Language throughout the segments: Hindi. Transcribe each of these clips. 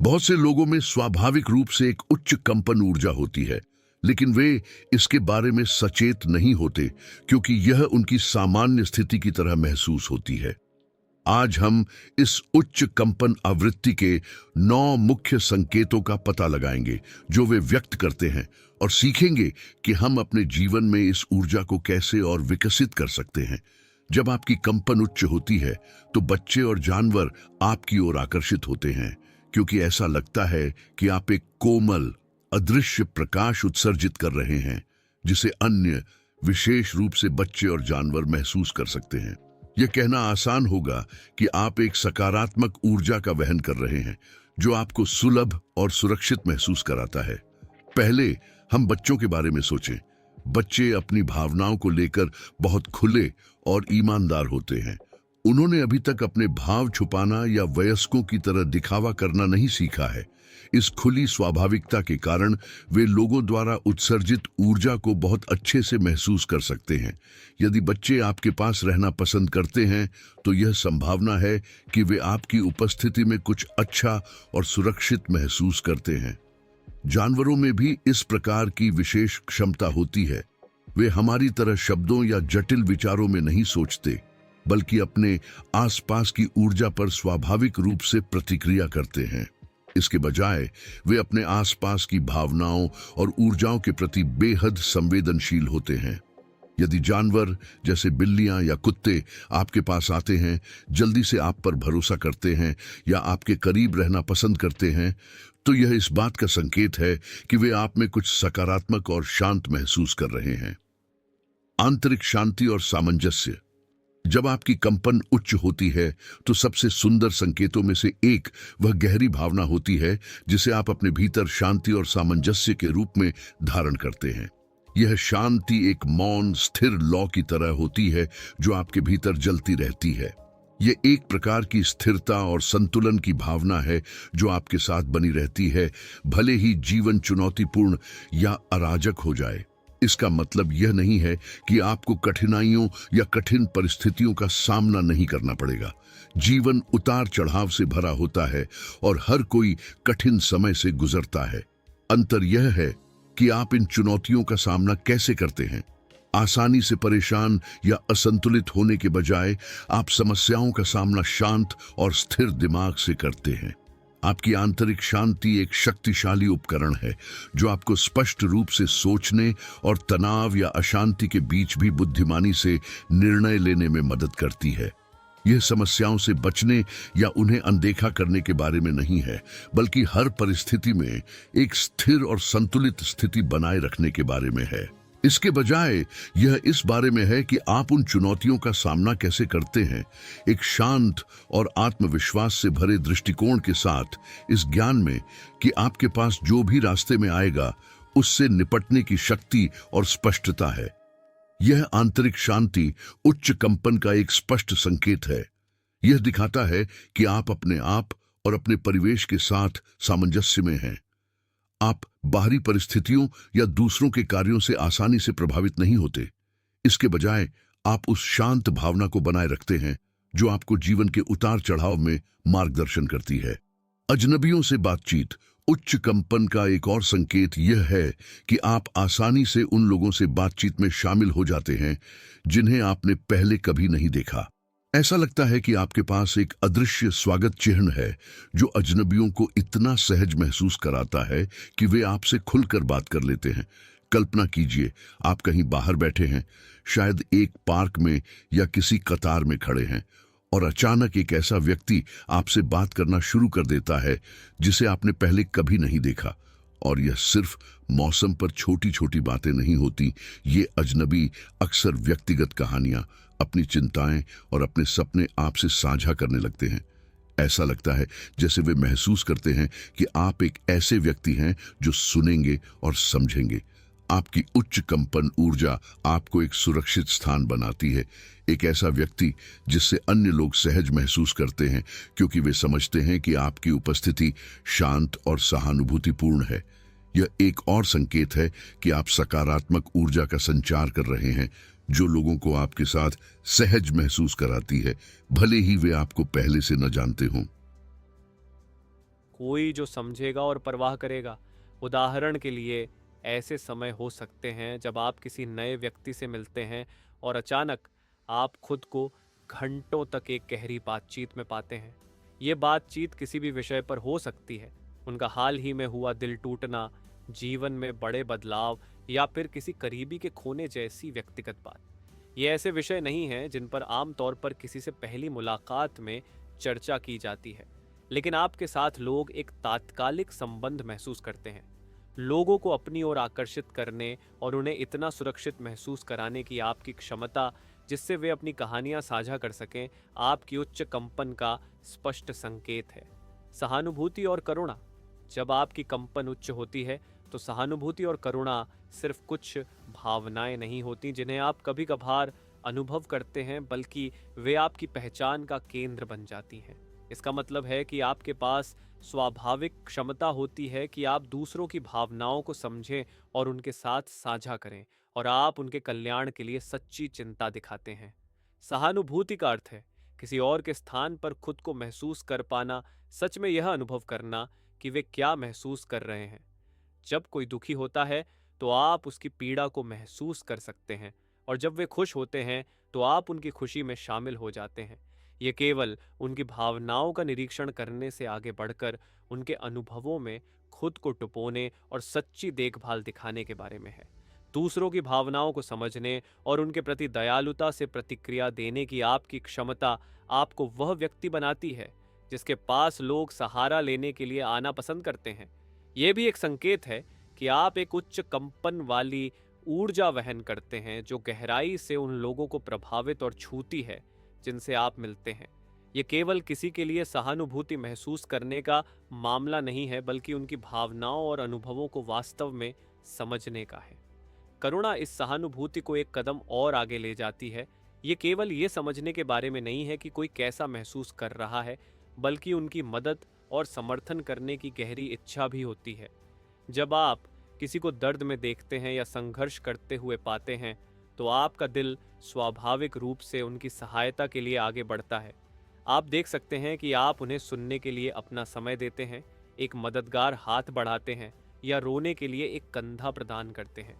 बहुत से लोगों में स्वाभाविक रूप से एक उच्च कंपन ऊर्जा होती है, लेकिन वे इसके बारे में सचेत नहीं होते क्योंकि यह उनकी सामान्य स्थिति की तरह महसूस होती है। आज हम इस उच्च कंपन आवृत्ति के 9 मुख्य संकेतों का पता लगाएंगे जो वे व्यक्त करते हैं और सीखेंगे कि हम अपने जीवन में इस ऊर्जा को कैसे और विकसित कर सकते हैं। जब आपकी कंपन उच्च होती है तो बच्चे और जानवर आपकी ओर आकर्षित होते हैं क्योंकि ऐसा लगता है कि आप एक कोमल, अदृश्य प्रकाश उत्सर्जित कर रहे हैं जिसे अन्य, विशेष रूप से बच्चे और जानवर महसूस कर सकते हैं। यह कहना आसान होगा कि आप एक सकारात्मक ऊर्जा का वहन कर रहे हैं जो आपको सुलभ और सुरक्षित महसूस कराता है। पहले हम बच्चों के बारे में सोचें। बच्चे अपनी भावनाओं को लेकर बहुत खुले और ईमानदार होते हैं। उन्होंने अभी तक अपने भाव छुपाना या वयस्कों की तरह दिखावा करना नहीं सीखा है। इस खुली स्वाभाविकता के कारण वे लोगों द्वारा उत्सर्जित ऊर्जा को बहुत अच्छे से महसूस कर सकते हैं। यदि बच्चे आपके पास रहना पसंद करते हैं तो यह संभावना है कि वे आपकी उपस्थिति में कुछ अच्छा और सुरक्षित महसूस करते हैं। जानवरों में भी इस प्रकार की विशेष क्षमता होती है। वे हमारी तरह शब्दों या जटिल विचारों में नहीं सोचते, बल्कि अपने आसपास की ऊर्जा पर स्वाभाविक रूप से प्रतिक्रिया करते हैं। इसके बजाय वे अपने आसपास की भावनाओं और ऊर्जाओं के प्रति बेहद संवेदनशील होते हैं। यदि जानवर जैसे बिल्लियां या कुत्ते आपके पास आते हैं, जल्दी से आप पर भरोसा करते हैं या आपके करीब रहना पसंद करते हैं, तो यह इस बात का संकेत है कि वे आप में कुछ सकारात्मक और शांत महसूस कर रहे हैं। आंतरिक शांति और सामंजस्य। जब आपकी कंपन उच्च होती है तो सबसे सुंदर संकेतों में से एक वह गहरी भावना होती है जिसे आप अपने भीतर शांति और सामंजस्य के रूप में धारण करते हैं। यह शांति एक मौन, स्थिर लौ की तरह होती है जो आपके भीतर जलती रहती है। यह एक प्रकार की स्थिरता और संतुलन की भावना है जो आपके साथ बनी रहती है, भले ही जीवन चुनौतीपूर्ण या अराजक हो जाए। इसका मतलब यह नहीं है कि आपको कठिनाइयों या कठिन परिस्थितियों का सामना नहीं करना पड़ेगा। जीवन उतार चढ़ाव से भरा होता है और हर कोई कठिन समय से गुजरता है। अंतर यह है कि आप इन चुनौतियों का सामना कैसे करते हैं। आसानी से परेशान या असंतुलित होने के बजाय आप समस्याओं का सामना शांत और स्थिर दिमाग से करते हैं। आपकी आंतरिक शांति एक शक्तिशाली उपकरण है जो आपको स्पष्ट रूप से सोचने और तनाव या अशांति के बीच भी बुद्धिमानी से निर्णय लेने में मदद करती है। यह समस्याओं से बचने या उन्हें अनदेखा करने के बारे में नहीं है, बल्कि हर परिस्थिति में एक स्थिर और संतुलित स्थिति बनाए रखने के बारे में है। इसके बजाय यह इस बारे में है कि आप उन चुनौतियों का सामना कैसे करते हैं। एक शांत और आत्मविश्वास से भरे दृष्टिकोण के साथ, इस ज्ञान में कि आपके पास जो भी रास्ते में आएगा उससे निपटने की शक्ति और स्पष्टता है। यह आंतरिक शांति उच्च कंपन का एक स्पष्ट संकेत है। यह दिखाता है कि आप अपने आप और अपने परिवेश के साथ सामंजस्य में हैं। आप बाहरी परिस्थितियों या दूसरों के कार्यों से आसानी से प्रभावित नहीं होते। इसके बजाय आप उस शांत भावना को बनाए रखते हैं जो आपको जीवन के उतार चढ़ाव में मार्गदर्शन करती है। अजनबियों से बातचीत। उच्च कंपन का एक और संकेत यह है कि आप आसानी से उन लोगों से बातचीत में शामिल हो जाते हैं जिन्हें आपने पहले कभी नहीं देखा। ऐसा लगता है कि आपके पास एक अदृश्य स्वागत चिन्ह है जो अजनबियों को इतना सहज महसूस कराता है कि वे आपसे खुलकर बात कर लेते हैं। कल्पना कीजिए, आप कहीं बाहर बैठे हैं, शायद एक पार्क में या किसी कतार में खड़े हैं, और अचानक एक ऐसा व्यक्ति आपसे बात करना शुरू कर देता है जिसे आपने पहले कभी नहीं देखा। और यह सिर्फ मौसम पर छोटी छोटी बातें नहीं होती। ये अजनबी अक्सर व्यक्तिगत कहानियां, अपनी चिंताएं और अपने सपने आपसे साझा करने लगते हैं। ऐसा लगता है जैसे वे महसूस करते हैं कि आप एक ऐसे व्यक्ति हैं जो सुनेंगे और समझेंगे। आपकी उच्च कंपन ऊर्जा आपको एक सुरक्षित स्थान बनाती है, एक ऐसा व्यक्ति जिससे अन्य लोग सहज महसूस करते हैं क्योंकि वे समझते हैं कि आपकी उपस्थिति शांत और सहानुभूतिपूर्ण है। यह एक और संकेत है कि आप सकारात्मक ऊर्जा का संचार कर रहे हैं जो लोगों को आपके साथ सहज महसूस कराती है, भले ही वे आपको पहले से न जानते हों। कोई जो समझेगा और परवाह करेगा। उदाहरण के लिए, ऐसे समय हो सकते हैं जब आप किसी नए व्यक्ति से मिलते हैं और अचानक आप खुद को घंटों तक एक गहरी बातचीत में पाते हैं। ये बातचीत किसी भी विषय पर हो सकती है। उनका हाल ही में हुआ दिल टूटना, जीवन में बड़े बदलाव, या फिर किसी करीबी के खोने जैसी व्यक्तिगत बात। ये ऐसे विषय नहीं हैं जिन पर आमतौर पर किसी से पहली मुलाकात में चर्चा की जाती है, लेकिन आपके साथ लोग एक तात्कालिक संबंध महसूस करते हैं। लोगों को अपनी ओर आकर्षित करने और उन्हें इतना सुरक्षित महसूस कराने की आपकी क्षमता, जिससे वे अपनी कहानियां साझा कर सकें, आपकी उच्च कंपन का स्पष्ट संकेत है। सहानुभूति और करुणा। जब आपकी कंपन उच्च होती है, तो सहानुभूति और करुणा सिर्फ कुछ भावनाएं नहीं होती जिन्हें आप कभी कभार अनुभव करते हैं, बल्कि वे आपकी पहचान का केंद्र बन जाती हैं। इसका मतलब है कि आपके पास स्वाभाविक क्षमता होती है कि आप दूसरों की भावनाओं को समझें और उनके साथ साझा करें, और आप उनके कल्याण के लिए सच्ची चिंता दिखाते हैं। सहानुभूति का अर्थ है किसी और के स्थान पर खुद को महसूस कर पाना, सच में यह अनुभव करना कि वे क्या महसूस कर रहे हैं। जब कोई दुखी होता है, तो आप उसकी पीड़ा को महसूस कर सकते हैं, और जब वे खुश होते हैं, तो आप उनकी खुशी में शामिल हो जाते हैं। ये केवल उनकी भावनाओं का निरीक्षण करने से आगे बढ़कर उनके अनुभवों में खुद को टुपोने और सच्ची देखभाल दिखाने के बारे में है। दूसरों की भावनाओं को समझने और उनके प्रति दयालुता से प्रतिक्रिया देने की आपकी क्षमता आपको वह व्यक्ति बनाती है जिसके पास लोग सहारा लेने के लिए आना पसंद करते हैं। यह भी एक संकेत है कि आप एक उच्च कंपन वाली ऊर्जा वहन करते हैं, जो गहराई से उन लोगों को प्रभावित और छूती है जिनसे आप मिलते हैं। ये केवल किसी के लिए सहानुभूति महसूस करने का मामला नहीं है, बल्कि उनकी भावनाओं और अनुभवों को वास्तव में समझने का है। करुणा इस सहानुभूति को एक कदम और आगे ले जाती है। ये केवल ये समझने के बारे में नहीं है कि कोई कैसा महसूस कर रहा है, बल्कि उनकी मदद और समर्थन करने की गहरी इच्छा भी होती है। जब आप किसी को दर्द में देखते हैं या संघर्ष करते हुए पाते हैं, तो आपका दिल स्वाभाविक रूप से उनकी सहायता के लिए आगे बढ़ता है। आप देख सकते हैं कि आप उन्हें सुनने के लिए अपना समय देते हैं, एक मददगार हाथ बढ़ाते हैं, या रोने के लिए एक कंधा प्रदान करते हैं।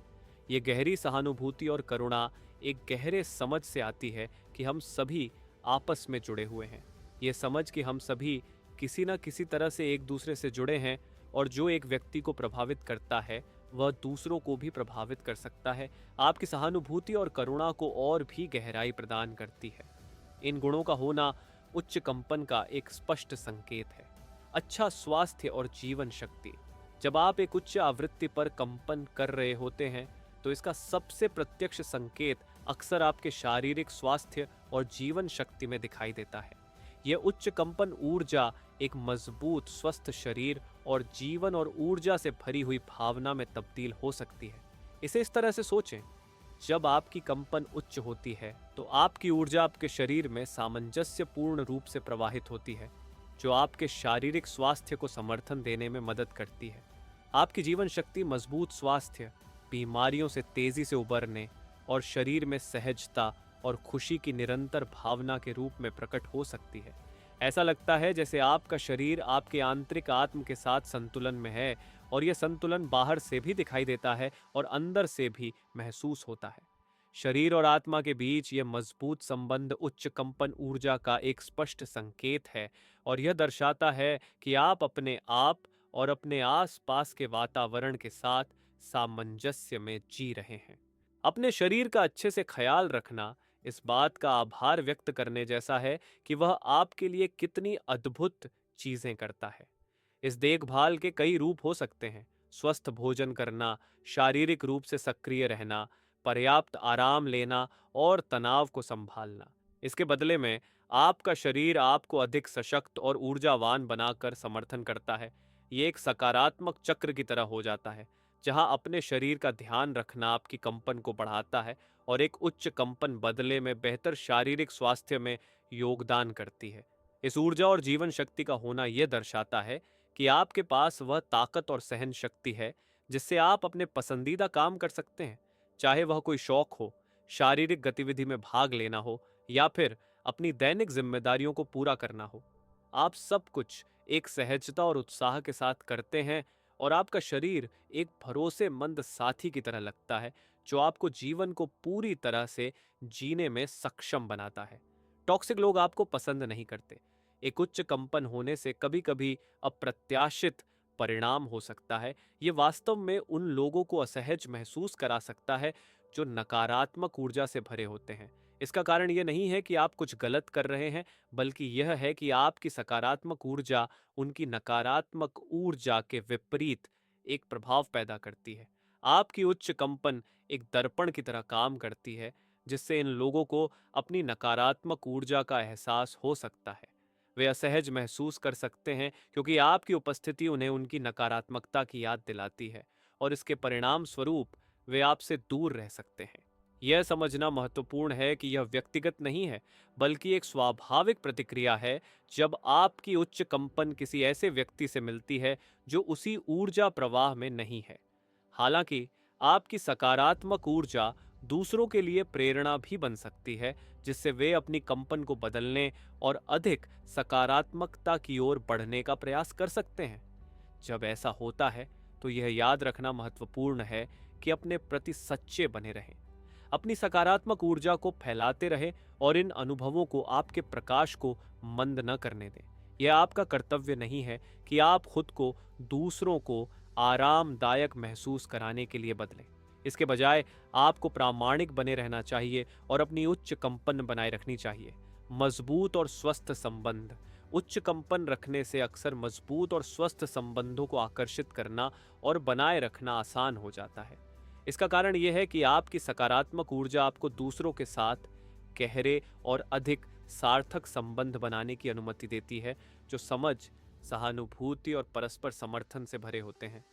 ये गहरी सहानुभूति और करुणा एक गहरे समझ से आती है कि हम सभी आपस में जुड़े हुए हैं। ये समझ कि हम सभी किसी न किसी तरह से एक दूसरे से जुड़े हैं, और जो एक व्यक्ति को प्रभावित करता है, वह दूसरों को भी प्रभावित कर सकता है, आपकी सहानुभूति और करुणा को और भी गहराई प्रदान करती है। इन गुणों का होना उच्च कंपन का एक स्पष्ट संकेत है। अच्छा स्वास्थ्य और जीवन शक्ति। जब आप एक उच्च आवृत्ति पर कंपन कर रहे होते हैं, तो इसका सबसे प्रत्यक्ष संकेत अक्सर आपके शारीरिक स्वास्थ्य और जीवन शक्ति में दिखाई देता है। यह उच्च कंपन ऊर्जा एक मजबूत स्वस्थ शरीर और जीवन और ऊर्जा से भरी हुई भावना में तब्दील हो सकती है। इसे इस तरह से सोचें, जब आपकी कंपन उच्च होती है, तो आपकी ऊर्जा आपके शरीर में सामंजस्यपूर्ण रूप से प्रवाहित होती है, जो आपके शारीरिक स्वास्थ्य को समर्थन देने में मदद करती है। आपकी जीवन शक्ति मजबूत स्वास्थ्य, बीमारियों से तेजी से उबरने और शरीर में सहजता और खुशी की निरंतर भावना के रूप में प्रकट हो सकती है। ऐसा लगता है जैसे आपका शरीर आपके आंतरिक आत्म के साथ संतुलन में है, और यह संतुलन बाहर से भी दिखाई देता है और अंदर से भी महसूस होता है। शरीर और आत्मा के बीच यह मजबूत संबंध उच्च कंपन ऊर्जा का एक स्पष्ट संकेत है, और यह दर्शाता है कि आप अपने आप और अपने आसपास के वातावरण के साथ सामंजस्य में जी रहे हैं। अपने शरीर का अच्छे से ख्याल रखना इस बात का आभार व्यक्त करने जैसा है कि वह आपके लिए कितनी अद्भुत चीजें करता है। इस देखभाल के कई रूप हो सकते हैं: स्वस्थ भोजन करना, शारीरिक रूप से सक्रिय रहना, पर्याप्त आराम लेना और तनाव को संभालना। इसके बदले में आपका शरीर आपको अधिक सशक्त और ऊर्जावान बनाकर समर्थन करता है। ये एक सकारात्मक चक्र की तरह हो जाता है, जहां अपने शरीर का ध्यान रखना आपकी कंपन को बढ़ाता है, और एक उच्च कंपन बदले में बेहतर शारीरिक स्वास्थ्य में योगदान करती है। इस ऊर्जा और जीवन शक्ति का होना यह दर्शाता है कि आपके पास वह ताकत और सहन शक्ति है जिससे आप अपने पसंदीदा काम कर सकते हैं, चाहे वह कोई शौक हो, शारीरिक गतिविधि में भाग लेना हो, या फिर अपनी दैनिक जिम्मेदारियों को पूरा करना हो। आप सब कुछ एक सहजता और उत्साह के साथ करते हैं और आपका शरीर एक भरोसेमंद साथी की तरह लगता है जो आपको जीवन को पूरी तरह से जीने में सक्षम बनाता है। टॉक्सिक लोग आपको पसंद नहीं करते। एक उच्च कंपन होने से कभी कभी अप्रत्याशित परिणाम हो सकता है। ये वास्तव में उन लोगों को असहज महसूस करा सकता है जो नकारात्मक ऊर्जा से भरे होते हैं। इसका कारण यह नहीं है कि आप कुछ गलत कर रहे हैं, बल्कि यह है कि आपकी सकारात्मक ऊर्जा उनकी नकारात्मक ऊर्जा के विपरीत एक प्रभाव पैदा करती है। आपकी उच्च कंपन एक दर्पण की तरह काम करती है, जिससे इन लोगों को अपनी नकारात्मक ऊर्जा का एहसास हो सकता है। वे असहज महसूस कर सकते हैं क्योंकि आपकी उपस्थिति उन्हें उनकी नकारात्मकता की याद दिलाती है और इसके परिणाम स्वरूप वे आपसे दूर रह सकते हैं। यह समझना महत्वपूर्ण है कि यह व्यक्तिगत नहीं है, बल्कि एक स्वाभाविक प्रतिक्रिया है जब आपकी उच्च कंपन किसी ऐसे व्यक्ति से मिलती है जो उसी ऊर्जा प्रवाह में नहीं है। हालांकि आपकी सकारात्मक ऊर्जा दूसरों के लिए प्रेरणा भी बन सकती है, जिससे वे अपनी कंपन को बदलने और अधिक सकारात्मकता की ओर बढ़ने का प्रयास कर सकते हैं। जब ऐसा होता है तो यह याद रखना महत्वपूर्ण है कि अपने प्रति सच्चे बने रहें, अपनी सकारात्मक ऊर्जा को फैलाते रहें और इन अनुभवों को आपके प्रकाश को मंद न करने दें। यह आपका कर्तव्य नहीं है कि आप खुद को दूसरों को आरामदायक महसूस कराने के लिए बदलें। इसके बजाय आपको प्रामाणिक बने रहना चाहिए और अपनी उच्च कंपन बनाए रखनी चाहिए। मजबूत और स्वस्थ संबंध। उच्च कंपन रखने से अक्सर मजबूत और स्वस्थ संबंधों को आकर्षित करना और बनाए रखना आसान हो जाता है। इसका कारण यह है कि आपकी सकारात्मक ऊर्जा आपको दूसरों के साथ गहरे और अधिक सार्थक संबंध बनाने की अनुमति देती है, जो समझ, सहानुभूति और परस्पर समर्थन से भरे होते हैं।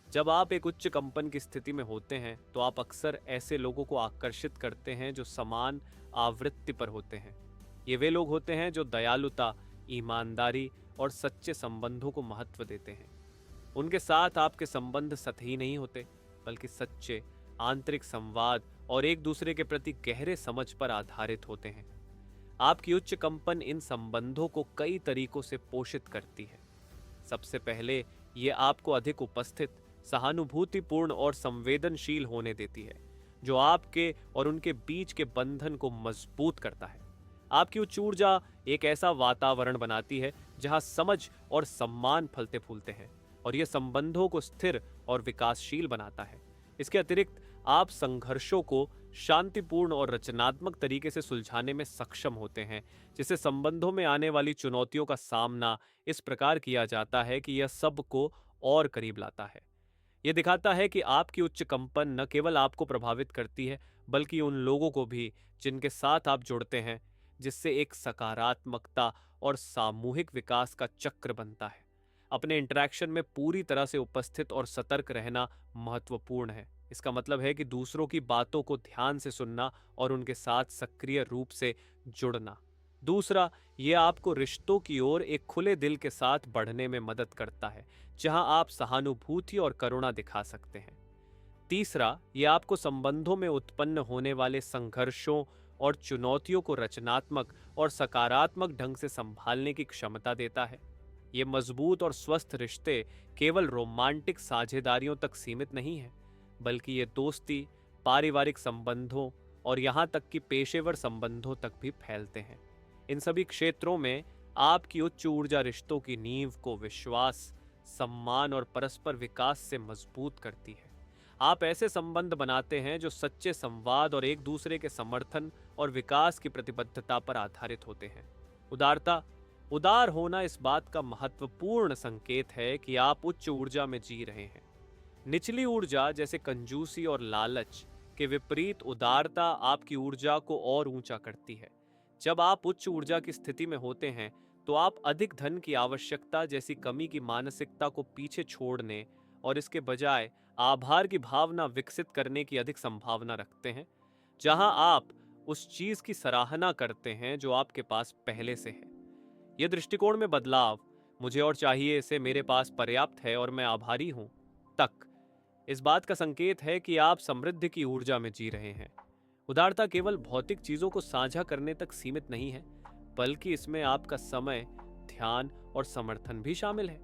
जब आप एक उच्च कंपन की स्थिति में होते हैं तो आप अक्सर ऐसे लोगों को आकर्षित करते हैं जो समान आवृत्ति पर होते हैं। ये वे लोग होते हैं जो दयालुता, ईमानदारी और सच्चे संबंधों को महत्व देते हैं। उनके साथ आपके संबंध सतही नहीं होते, बल्कि सच्चे, आंतरिक संवाद और एक दूसरे के प्रति गहरे समझ पर आधारित होते हैं। आपकी उच्च कंपन इन संबंधों को कई तरीकों से पोषित करती है। सबसे पहले ये आपको अधिक उपस्थित, सहानुभूतिपूर्ण और संवेदनशील होने देती है, जो आपके और उनके बीच के बंधन को मजबूत करता है। आपकी उच्च ऊर्जा एक ऐसा वातावरण बनाती है जहां समझ और सम्मान फलते फूलते हैं, और यह संबंधों को स्थिर और विकासशील बनाता है। इसके अतिरिक्त आप संघर्षों को शांतिपूर्ण और रचनात्मक तरीके से सुलझाने में सक्षम होते हैं, जिससे संबंधों में आने वाली चुनौतियों का सामना इस प्रकार किया जाता है कि यह सबको और करीब लाता है। यह दिखाता है कि आपकी उच्च कंपन न केवल आपको प्रभावित करती है, बल्कि उन लोगों को भी जिनके साथ आप जुड़ते हैं, जिससे एक सकारात्मकता और सामूहिक विकास का चक्र बनता है। अपने इंटरैक्शन में पूरी तरह से उपस्थित और सतर्क रहना महत्वपूर्ण है। इसका मतलब है कि दूसरों की बातों को ध्यान से सुनना और उनके साथ सक्रिय रूप से जुड़ना। दूसरा, यह आपको रिश्तों की ओर एक खुले दिल के साथ बढ़ने में मदद करता है, जहां आप सहानुभूति और करुणा दिखा सकते हैं। तीसरा, यह आपको संबंधों में उत्पन्न होने वाले संघर्षों और चुनौतियों को रचनात्मक और सकारात्मक ढंग से संभालने की क्षमता देता है। ये मजबूत और स्वस्थ रिश्ते केवल रोमांटिक साझेदारियों तक सीमित नहीं है, बल्कि ये दोस्ती, पारिवारिक संबंधों और यहाँ तक कि पेशेवर संबंधों तक भी फैलते हैं। इन सभी क्षेत्रों में आपकी उच्च ऊर्जा रिश्तों की नींव को विश्वास, सम्मान और परस्पर विकास से मजबूत करती है। आप ऐसे संबंध बनाते हैं जो सच्चे संवाद और एक दूसरे के समर्थन और विकास की प्रतिबद्धता पर आधारित होते हैं। उदार होना इस बात का महत्वपूर्ण संकेत है कि आप उच्च ऊर्जा में जी रहे हैं। निचली ऊर्जा जैसे कंजूसी और लालच के विपरीत उदारता आपकी ऊर्जा को और ऊंचा करती है। जब आप उच्च ऊर्जा की स्थिति में होते हैं तो आप अधिक धन की आवश्यकता जैसी कमी की मानसिकता को पीछे छोड़ने और इसके बजाय आभार की भावना विकसित करने की अधिक संभावना रखते हैं, जहां आप उस चीज की सराहना करते हैं जो आपके पास पहले से है। यह दृष्टिकोण में बदलाव, मुझे और चाहिए इसे, मेरे पास पर्याप्त है और मैं आभारी हूं, तक इस बात का संकेत है कि आप समृद्धि की ऊर्जा में जी रहे हैं। उदारता केवल भौतिक चीजों को साझा करने तक सीमित नहीं है, बल्कि इसमें आपका समय, ध्यान और समर्थन भी शामिल है।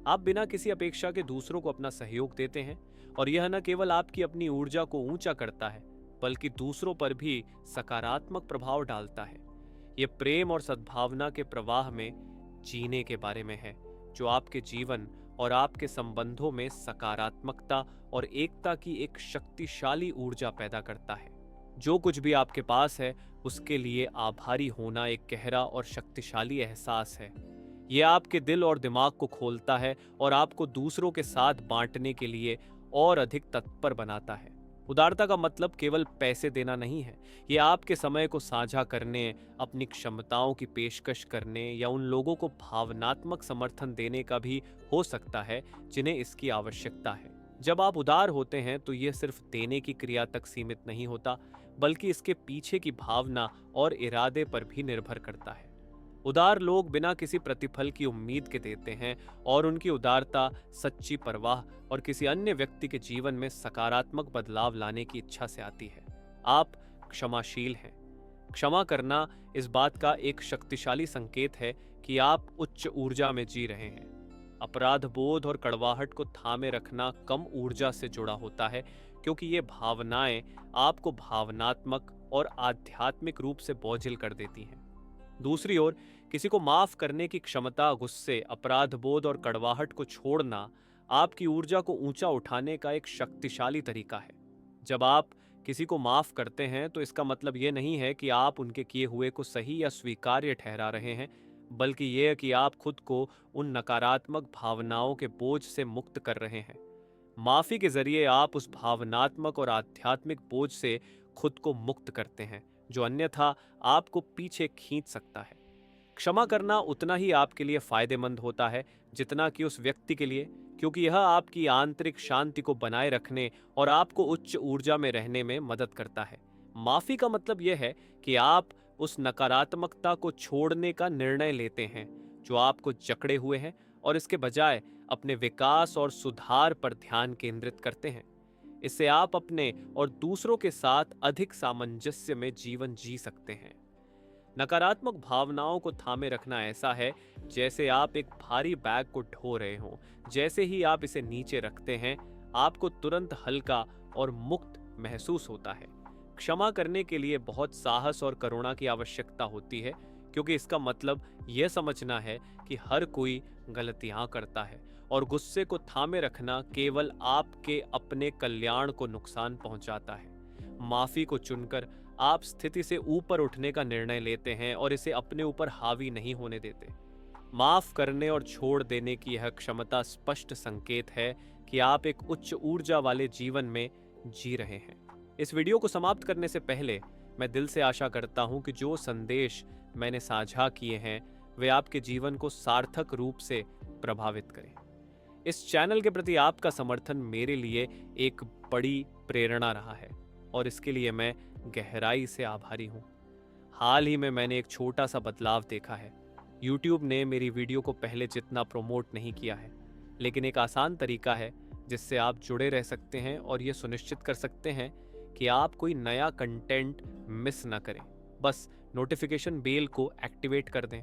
आप बिना किसी अपेक्षा के दूसरों को अपना सहयोग देते हैं और यह न केवल आपकी अपनी ऊर्जा को ऊंचा करता है बल्कि दूसरों पर भी सकारात्मक प्रभाव डालता है। यह प्रेम और सद्भावना के प्रवाह में जीने के बारे में है, जो आपके जीवन और आपके संबंधों में सकारात्मकता और एकता की एक शक्तिशाली ऊर्जा पैदा करता है। जो कुछ भी आपके पास है उसके लिए आभारी होना एक गहरा और शक्तिशाली एहसास है। यह आपके दिल और दिमाग को खोलता है और आपको दूसरों के साथ बांटने के लिए और अधिक तत्पर बनाता है। उदारता का मतलब केवल पैसे देना नहीं है, यह आपके समय को साझा करने, अपनी क्षमताओं की पेशकश करने या उन लोगों को भावनात्मक समर्थन देने का भी हो सकता है जिन्हें इसकी आवश्यकता है। जब आप उदार होते हैं तो यह सिर्फ देने की क्रिया तक सीमित नहीं होता, बल्कि इसके पीछे की भावना और इरादे पर भी निर्भर करता है। उदार लोग बिना किसी प्रतिफल की उम्मीद के देते हैं और उनकी उदारता सच्ची परवाह और किसी अन्य व्यक्ति के जीवन में सकारात्मक बदलाव लाने की इच्छा से आती है। आप क्षमाशील हैं। क्षमा करना इस बात का एक शक्तिशाली संकेत है कि आप उच्च ऊर्जा में जी रहे हैं। अपराध बोध और कड़वाहट को थामे रखना कम ऊर्जा से जुड़ा होता है, क्योंकि ये भावनाएं आपको भावनात्मक और आध्यात्मिक रूप से बोझिल कर देती हैं। दूसरी ओर, किसी को माफ करने की क्षमता, गुस्से, अपराध बोध और कड़वाहट को छोड़ना आपकी ऊर्जा को ऊंचा उठाने का एक शक्तिशाली तरीका है। जब आप किसी को माफ करते हैं तो इसका मतलब ये नहीं है कि आप उनके किए हुए को सही या स्वीकार्य ठहरा रहे हैं, बल्कि यह कि आप खुद को उन नकारात्मक भावनाओं के बोझ से मुक्त कर रहे हैं। माफी के जरिए आप उस भावनात्मक और आध्यात्मिक बोझ से खुद को मुक्त करते हैं जो अन्यथा आपको पीछे खींच सकता है। क्षमा करना उतना ही आपके लिए फायदेमंद होता है जितना कि उस व्यक्ति के लिए, क्योंकि यह आपकी आंतरिक शांति को बनाए रखने और आपको उच्च ऊर्जा में रहने में मदद करता है। माफी का मतलब यह है कि आप उस नकारात्मकता को छोड़ने का निर्णय लेते हैं जो आपको जकड़े हुए हैं और इसके बजाय अपने विकास और सुधार पर ध्यान केंद्रित करते हैं। इससे आप अपने और दूसरों के साथ अधिक सामंजस्य में जीवन जी सकते हैं। नकारात्मक भावनाओं को थामे रखना ऐसा है जैसे आप एक भारी बैग को ढो रहे हों। जैसे ही आप इसे नीचे रखते हैं, आपको तुरंत हल्का और मुक्त महसूस होता है। क्षमा करने के लिए बहुत साहस और करुणा की आवश्यकता होती है, क्योंकि इसका मतलब यह समझना है कि हर कोई गलतियां करता है और गुस्से को थामे रखना केवल आपके अपने कल्याण को नुकसान पहुंचाता है। माफी को चुनकर आप स्थिति से ऊपर उठने का निर्णय लेते हैं और इसे अपने ऊपर हावी नहीं होने देते। माफ करने और छोड़ देने की यह क्षमता स्पष्ट संकेत है कि आप एक उच्च ऊर्जा वाले जीवन में जी रहे हैं। इस वीडियो को समाप्त करने से पहले मैं दिल से आशा करता हूं कि जो संदेश मैंने साझा किए हैं वे आपके जीवन को सार्थक रूप से प्रभावित करें। इस चैनल के प्रति आपका समर्थन मेरे लिए एक बड़ी प्रेरणा रहा है और इसके लिए मैं गहराई से आभारी हूँ। हाल ही में मैंने एक छोटा सा बदलाव देखा है। YouTube ने मेरी वीडियो को पहले जितना प्रमोट नहीं किया है, लेकिन एक आसान तरीका है जिससे आप जुड़े रह सकते हैं और ये सुनिश्चित कर सकते हैं कि आप कोई नया कंटेंट मिस ना करें। बस नोटिफिकेशन बेल को एक्टिवेट कर दें।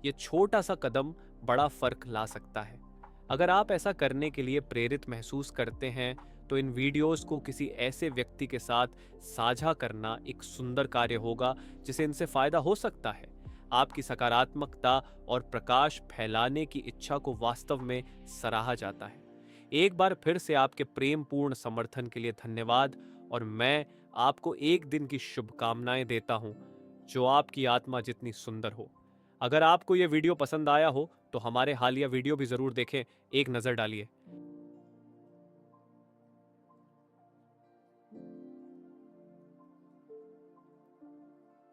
ये छोटा सा कदम बड़ा फर्क ला सकता है। अगर आप ऐसा करने के लिए प्रेरित महसूस करते हैं तो इन वीडियोस को किसी ऐसे व्यक्ति के साथ साझा करना एक सुंदर कार्य होगा जिसे इनसे फायदा हो सकता है। आपकी सकारात्मकता और प्रकाश फैलाने की इच्छा को वास्तव में सराहा जाता है। एक बार फिर से आपके प्रेमपूर्ण समर्थन के लिए धन्यवाद और मैं आपको एक दिन की शुभकामनाएं देता हूं जो आपकी आत्मा जितनी सुंदर हो। अगर आपको यह वीडियो पसंद आया हो तो हमारे हालिया वीडियो भी जरूर देखें, एक नजर डालिए।